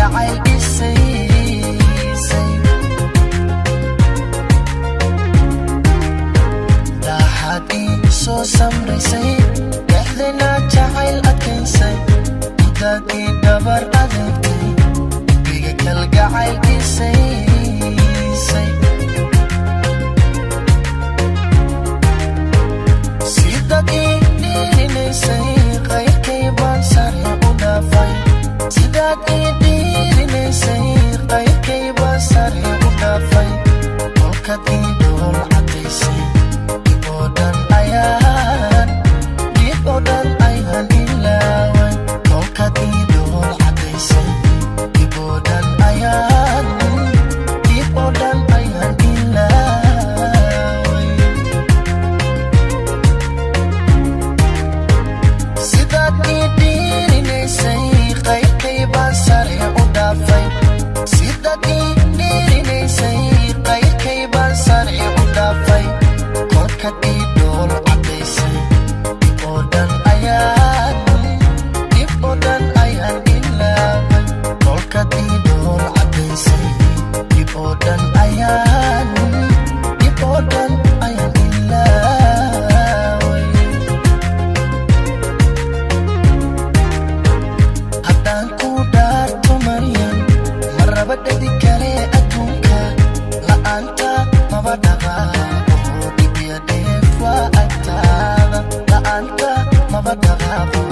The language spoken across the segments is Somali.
kalgacayl dhisaysay daxaad ii soo samraysay dhexdayna jacayl adkaysay mudaadii dhabar adeegtay biga kalgacayl dhisaysay sidaad ii dhiirinaysay qayrkay baan sare u dhaafay sidaad ii dhiirinaysay qayrkay baan sare u dhaafay kolkaad ii dhool cadaysay dib oo dhan ayaan ilaaway kolkaad ii dhool cadaysay dib oo dhan ayaan ilaaway sidaad ii dhiirinaysay qayrkay baan sare u dhaafay sidaad ii dhiirinaysay qayrkay baan sare u dhaafay kolkaad ii dhool cadaysay dib oo dhan ayaan ilaaway kolkaad ii dhool cadaysay dib oo dhan ayaan ilaaway haddaan ku dhaarto maryan ma raba dhadi kale adduunka la'aanta maba dhaqaaqo dhibya dheef waa agtaada la'aanta maba dhaqaaqo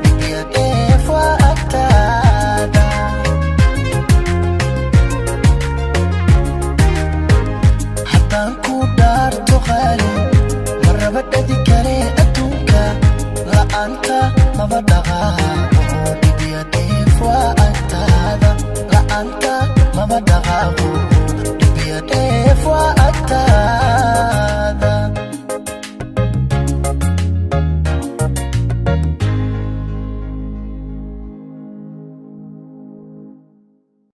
dhibya dheef waa agtaada haddaan ku dhaarto qaali ma raba dhadi kale adduunka la'aanta maba dhaqaaqo dhibya dheef waa agtaada la'aanta maba dhaqaaqo dhibya dheef waa agtaada